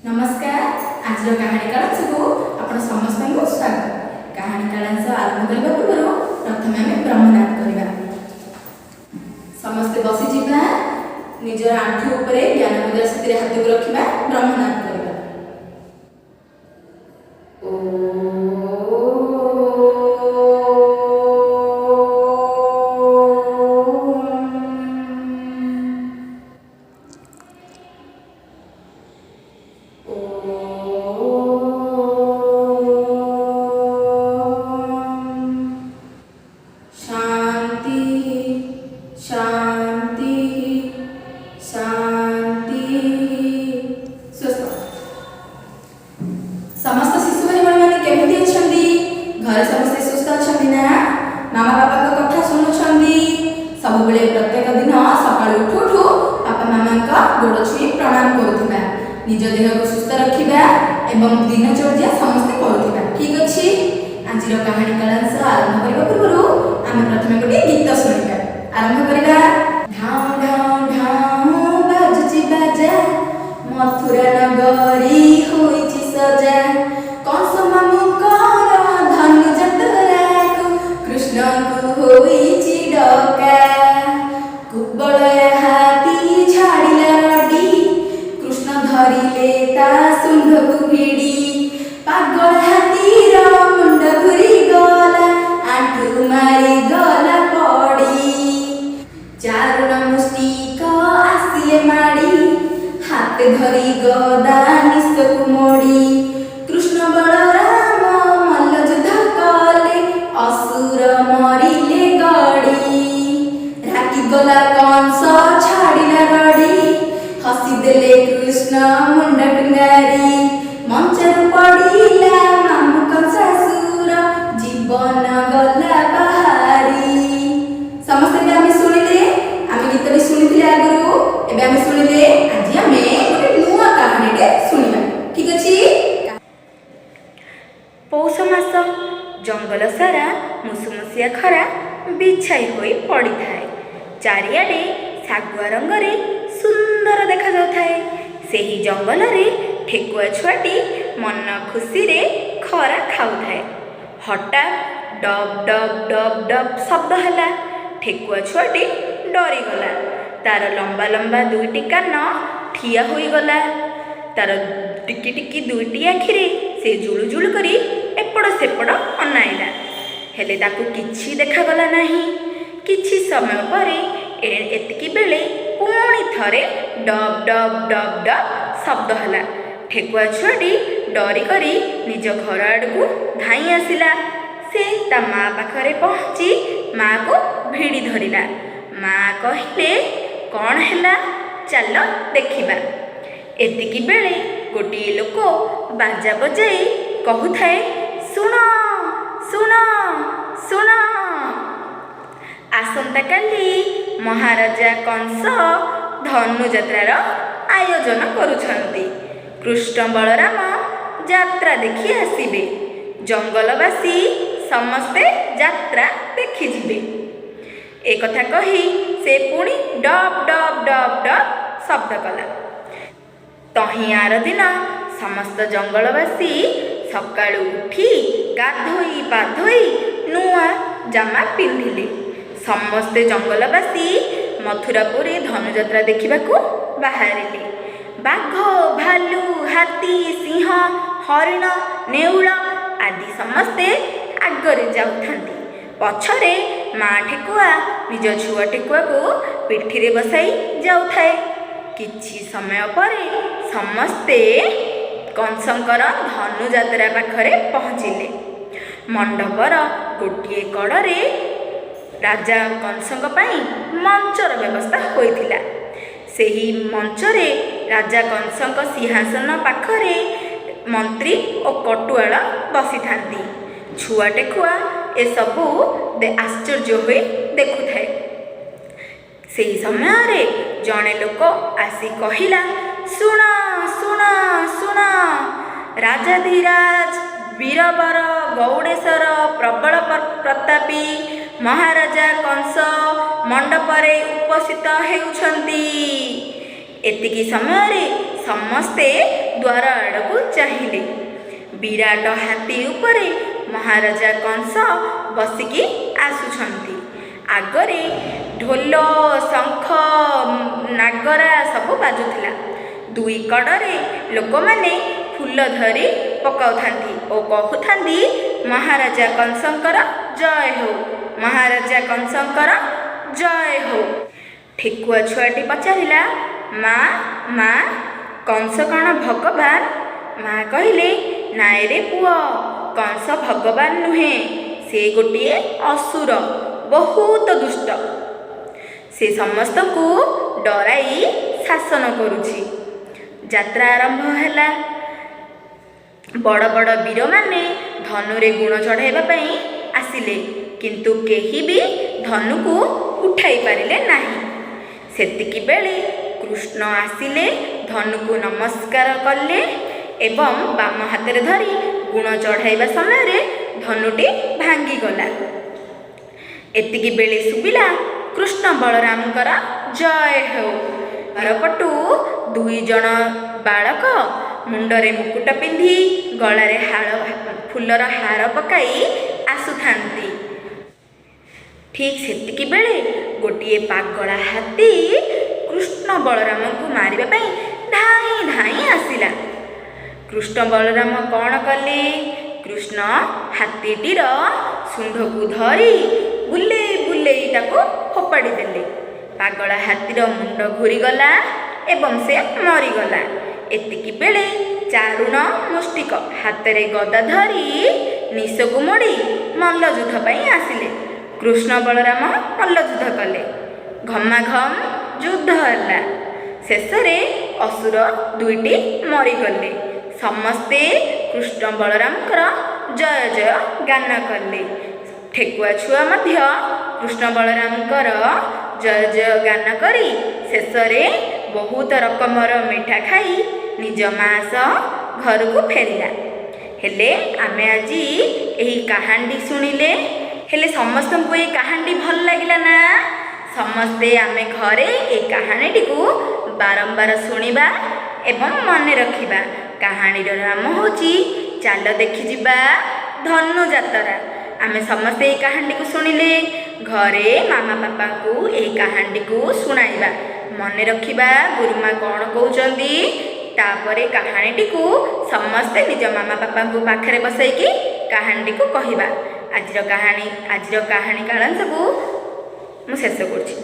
नमस्कार। आज कहानी कालांश को आपण समस्त को स्वागत। कहानी कालांश आरंभ करबा पूर्व प्रथम आम ब्रह्मनाद करबा। समस्त बसी जिबा, निजर आंठू ऊपर ज्ञान मुद्रा स्थिति हाथ को रखिबा, ब्रह्मनाद करबा। समस्त शिशु भाई मैंने केमिति अछंदी? घर समस्त सुस्थ अछंदी ना? मामा बापा को कथा सुनुछंदी? सब बेले प्रत्येक दिन सकाळ उठु उठु बापा मामा का गोड़ छुई प्रणाम करुथिबा, निज देह को सुस्थ रखिबा एवं दिनचर्या समस्त करुथिबा। ठीक अछि। आजिर कहानी कालांश आरंभ करबा पूर्व आम प्रथमे गोटे गीत सुनिबा। आरंभ करबा। ढाऊ ढाऊ ढाऊ बाजुची बाजा, मथुरा नगरी होइछि सजा। कंस मामुकर धनु जतराकु, कृष्ण को होइछि डका। कुबलया हाथी छाड़िला रडी, कृष्ण धरिले ता शुंढକୁ भिड़ी। पागल हाथीर मुंड घुरी गला, आंठू मारी गला पड़ी। चारुण मुष्टिक आसिले माड़ी, हाथ धरी गदा निशको मोड़ी। कृष्ण बलराम मल्ल युद्ध कले, असुर मरिले गड़ी। रागी गला कंस छाड़िला रड़ी, हसी देले कृष्ण मुंड टुंगारी। मंचर पड़िला मामु कंसासुर, जीवन गला बाहारी। समस्त आम शुणिले, आम गीत भी शुणी आगु एबे आम शुणिले। आज आम गोटे नुआ कहानी शुणा। ठीक अछि। पौष मास जंगल सारा मुसुमुसिया खरा बिछाई होई पड़ी थाए। चारिआडे सागुआ रंगरे सुंदर देखा जाउथाए। सेही जंगल रे ठेकुआ छुआटी मन खुशी रे खरा खाउथाए। हठात डब डब डब डब शब्द हला। ठेकुआ छुआटी डरी गला। तार लंबा लंबा दुईटी कान ठिया होई गला। तार टिकी टिकी दुईटी आखिरे से जुलु जुलु करी एपड़ सेपड़ अनाइला, हेले ताकू किछि देखागला नाही। किछि समय परे एतिकी बेले पुणी थरे डब डब डब डब शब्द हला। ठेकुआ छुआटी डरी करी निज घर आड़कू धाई आसिला। से ता माँ पाखरे पहुँची माँ को भिड़ी धरिला। माँ कहिले, कौन हैला, चल देखिबा। एतिकी बेले गोटिए लोक बाजा बजाई कहूथाए, सुण सुण सुण, आसंता काली महाराजा कंस धनुଯାତ୍ରାର आयोजन करुछंती। कृष्ण बलराम यात्रा देखि आसिबे। जंगलवासी समस्ते यात्रा देखि जिबे। एक कथा कही से पुणी डब डब डब डब शब्द कला। तही आर दिन समस्त जंगलवासी सकाळु उठी गाधोई पाधोई नुआ जामा पिंधिले। समस्ते जंगलवासी मथुरापुरी धनुଯାତ୍ରା देखिबाकू बाहरिले। बाघ, भालू, हाथी, सिंह, हरिण, नेउल आदि समस्ते आगरे जाउथांती। पछरे माँ ठेकुआ निज छुआ ठेकुआ को पिठीरे बसाई जाउथाए। किछि समय परे समस्ते कंसंकर धनुଯାତ୍ରା पाखरे पहुँचिले। मंडपर गोटिए कड़े राजा कंसंक पाई मंचर व्यवस्था होइथिला। सेही मंचरे राजा कंसंक सिंहासन पाखरे मंत्री और कटुआल बसी थांती। छुआ टेकुआ ए सबू आश्चर्य हुए देखुथाए। सेही समय जड़े लोक आसी कहिला, सुण सुण सुण, राजाधिराज वीरवर गौड़ेश्वर प्रबल प्रतापी महाराजा कंस मंडपरे उपस्थित हेउछंती। एतिकी समय समस्ते ଦ୍ୱାର ଆଡ଼କୁ ଚାହିଁଲେ। ବିରାଟ ହାତୀ ଉପରେ ମହାରାଜା କଂସ ବସିକି ଆସୁଛନ୍ତି। ଆଗରେ ଢୋଲ, ଶଙ୍ଖ, ନାଗରା ସବୁ ବାଜୁଥିଲା। ଦୁଇ କଡ଼ରେ ଲୋକମାନେ ଫୁଲ ଧରି ପକାଉଥାନ୍ତି ଓ କହୁଥାନ୍ତି, ମହାରାଜା କଂସଙ୍କର ଜୟ ହେଉ, ମହାରାଜା କଂସଙ୍କର ଜୟ ହେଉ। ଠେକୁଆ ଛୁଆଟି ପଚାରିଲା, ମା, କଂସ କ'ଣ ଭଗବାନ? ମା କହିଲେ, ନାଇଁ ରେ ପୁଅ, କଂସ ଭଗବାନ ନୁହେଁ, ସେ ଗୋଟିଏ ଅସୁର, ବହୁତ ଦୁଷ୍ଟ। ସେ ସମସ୍ତଙ୍କୁ ଡରାଇ ଶାସନ କରୁଛି। ଯାତ୍ରା ଆରମ୍ଭ ହେଲା। ବଡ଼ ବଡ଼ ବୀରମାନେ ଧନୁରେ ଗୁଣ ଚଢ଼ାଇବା ପାଇଁ ଆସିଲେ, କିନ୍ତୁ କେହି ବି ଧନୁକୁ ଉଠାଇ ପାରିଲେ ନାହିଁ। ସେତିକିବେଳେ କୃଷ୍ଣ ଆସିଲେ, ଧନୁକୁ ନମସ୍କାର କଲେ ଏବଂ ବାମ ହାତରେ ଧରି ଗୁଣ ଚଢ଼ାଇବା ସମୟରେ ଧନୁଟି ଭାଙ୍ଗିଗଲା। ଏତିକି ବେଳେ ଶୁଭିଲା, କୃଷ୍ଣ ବଳରାମଙ୍କର ଜୟ ହେଉ। ବାରପଟୁ ଦୁଇ ଜଣ ବାଳକ ମୁଣ୍ଡରେ ମୁକୁଟ ପିନ୍ଧି ଗଳାରେ ଫୁଲର ହାର ପକାଇ ଆସୁଥାନ୍ତି। ଠିକ୍ ସେତିକି ବେଳେ ଗୋଟିଏ ପାଗଳା ହାତୀ କୃଷ୍ଣ ବଳରାମଙ୍କୁ ମାରିବା ପାଇଁ ଧାଇଁ ଧାଇଁ ଆସିଲା। କୃଷ୍ଣ ବଳରାମ କ'ଣ କଲେ? କୃଷ୍ଣ ହାତୀଟିର ଶୁଣ୍ଢକୁ ଧରି ବୁଲେଇ ବୁଲେଇ ତାକୁ ଫୋପାଡ଼ି ଦେଲେ। ପାଗଳା ହାତୀର ମୁଣ୍ଡ ଘୂରିଗଲା ଏବଂ ସେ ମରିଗଲା। ଏତିକି ବେଳେ ଚାରୁଣ ମୁଷ୍ଟିକ ହାତରେ ଗଦା ଧରି ନିଶକୁ ମୋଡ଼ି ମଲ୍ଲଯୁଦ୍ଧ ପାଇଁ ଆସିଲେ। କୃଷ୍ଣ ବଳରାମ ମଲ୍ଲଯୁଦ୍ଧ କଲେ। ଘମାଘମ ଯୁଦ୍ଧ ହେଲା। ଶେଷରେ ଅସୁର ଦୁଇଟି ମରିଗଲେ। ସମସ୍ତେ କୃଷ୍ଣ ବଳରାମଙ୍କର ଜୟ ଜୟ ଗାନ କଲେ। ଠେକୁଆ ଛୁଆ ମଧ୍ୟ କୃଷ୍ଣ ବଳରାମଙ୍କର ଜୟ ଜୟ ଗାନ କରି ଶେଷରେ ବହୁତ ରକମର ମିଠା ଖାଇ ନିଜ ମା' ସହ ଘରକୁ ଫେରିଲା। ହେଲେ ଆମେ ଆଜି ଏହି କାହାଣୀଟି ଶୁଣିଲେ। ହେଲେ ସମସ୍ତଙ୍କୁ ଏହି କାହାଣୀଟି ଭଲ ଲାଗିଲା ନା? ସମସ୍ତେ ଆମେ ଘରେ ଏହି କାହାଣୀଟିକୁ ବାରମ୍ବାର ଶୁଣିବା ଏବଂ ମନେ ରଖିବା। କାହାଣୀର ନାମ ହେଉଛି ଚାଲ ଦେଖିଯିବା ଧନୁଯାତ୍ରା। ଆମେ ସମସ୍ତେ ଏହି କାହାଣୀଟିକୁ ଶୁଣିଲେ ଘରେ ମାମା ବାପାଙ୍କୁ ଏହି କାହାଣୀଟିକୁ ଶୁଣାଇବା। ମନେ ରଖିବା ଗୁରୁମା କ'ଣ କହୁଛନ୍ତି। ତାପରେ କାହାଣୀଟିକୁ ସମସ୍ତେ ନିଜ ମାମା ବାପାଙ୍କୁ ପାଖରେ ବସାଇକି କାହାଣୀଟିକୁ କହିବା। ଆଜିର କାହାଣୀ କାଳାଂଶକୁ ମୁଁ ଶେଷ କରୁଛି।